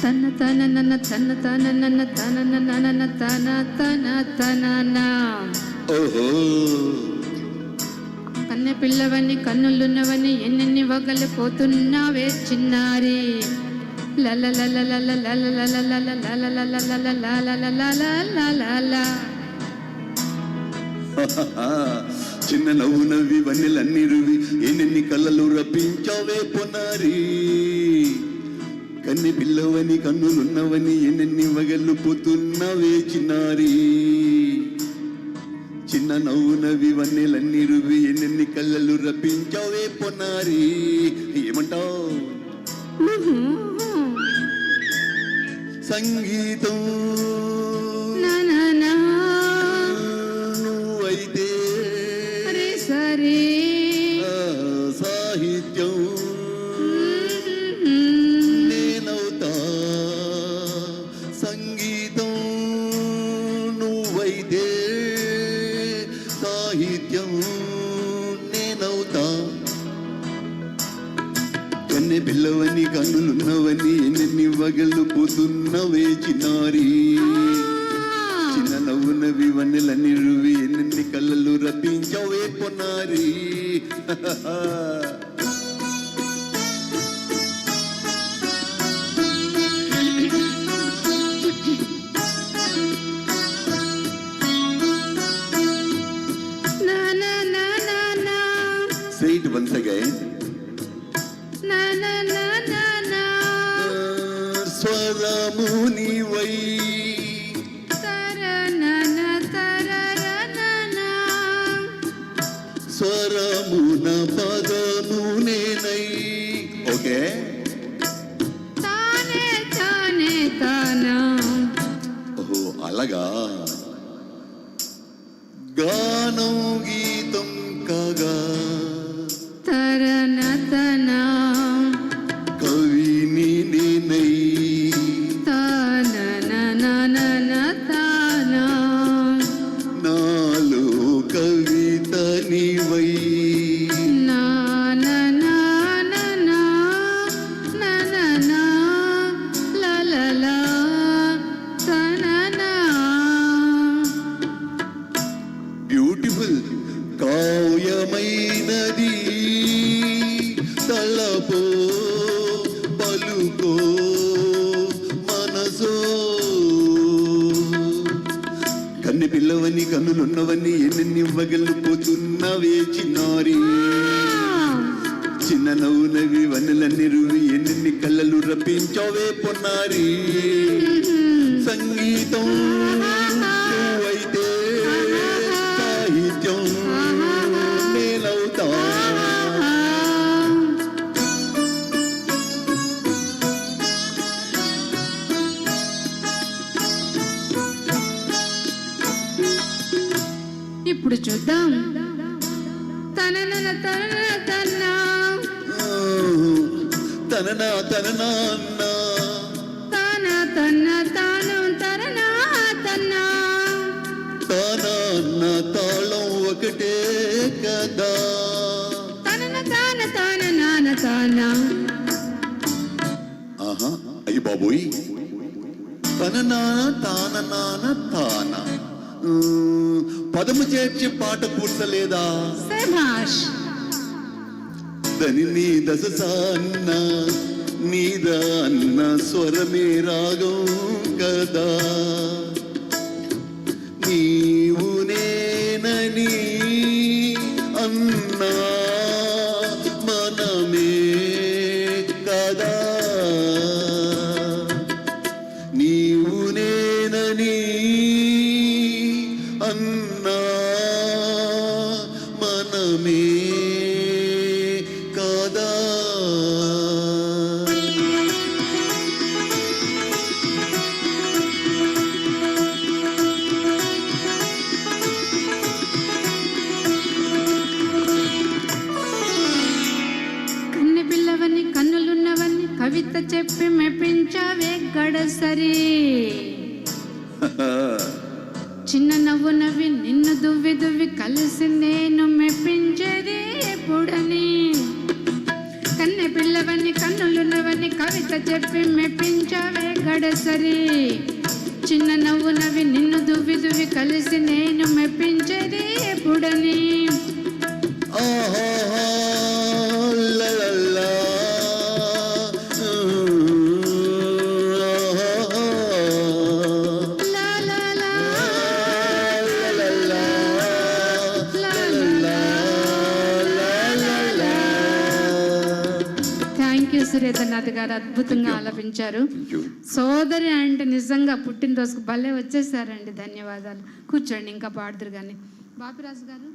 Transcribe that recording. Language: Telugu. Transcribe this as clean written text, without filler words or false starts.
తన తన నన్న తన తన నన్న తన నన్న తన తన తన నా. ఓహో కన్నె పిల్లవని కన్నులున్నవని ఎన్నెన్ని వగలు పోతున్నావే చిన్నారి. లల లల లల లల లల లల లల లల లల లల లల. చిన్న నవ్వు నవ్వి వన్నెలన్నీ రువి ఎన్నెన్ని కళ్ళలు రప్పించావే పొన్నారి. కన్నె పిల్లవని కన్నులున్నవని ఎన్నెన్ని వగలు పోతున్నావే చిన్నారి. చిన్న నవ్వు నవ్వి వన్నెలన్నీ రువి ఎన్నెన్ని కళ్ళలు రప్పించావే పొన్నారి. ఏమంటావు? సంగీతం నువ్వైతే సరే, సాహిత్యం నేనవుతా. సంగీతం నువ్వైతే సాహిత్యం నేనవుతా. కన్నె పిల్లవని కన్నులున్నవని ఎన్నెన్ని వగలు పోతున్నవే చిన్నారి. చిన్న నవ్వునవి వన్నెలన్నీ రువి ఎన్నెన్ని కళ్ళలు రప్పించవే పొన్నారి. Say it once again. స్వరమునివై స్వరమున పదము నేనై. ఓకే, ఓహో అలాగా. గానం గీతం కాగా తరనతనా కవిని నేనై. నాలో కవిత నీవై. బ్యూటిఫుల్ కావ్యమైనది తలపో పలుకో మనసో. కన్నె పిల్లవని కన్నులున్నవని ఎన్నెన్ని వగలు పోతున్నవే చిన్నారి. చిన్న నవ్వునవి వన్నెలన్నీ రువి ఎన్నెన్ని కళ్ళలు రప్పించవే పొన్నారి. సంగీతం నువ్వైతే సాహిత్యం నేనవుతా. ఇప్పుడు చూద్దాం. తనన తన తన తననా తననా తన తన తాను తరనా తన తానన్న తాళం ఒకటే కదా. తనన తాన తాన నాన తాన. ఆహా అయ్యి బాబోయ్. తననా తాన నాన తాన పదము చేర్చి పాట పూర్తలేదా? శభాష్. దని నీ దశ సాన్న నీదా అన్న స్వరమే రాగం కదా. నీవు నేనని అన్నా మనమే కదా. నీవు నేనని అన్నా మనమే కదా. కన్నె పిల్లవని కన్నులున్నవని కవిత చెప్పి మెప్పించవే గడసరి. చిన్న నవ్వు నవ్వి నిన్ను దువ్వి దువ్వి కలిసి నేను మెప్పించేది ఎప్పుడని. కన్నె పిల్లవని కన్నులున్నవని కవిత చెప్పి మెప్పించవే గడసరి చిన్న నవ్వు నవ్వి నిన్ను దువ్వి దువ్వి కలిసి నేను మెప్పించేది ఎప్పుడని థ్యాంక్ యూ సురేంద్రనాథ్ గారు, అద్భుతంగా ఆలపించారు. సోదరి అంటే నిజంగా పుట్టినరోజుకు భలే వచ్చేసారండి. ధన్యవాదాలు. కూర్చోండి, ఇంకా పాడుదురు కానీ. బాపిరాజు గారు.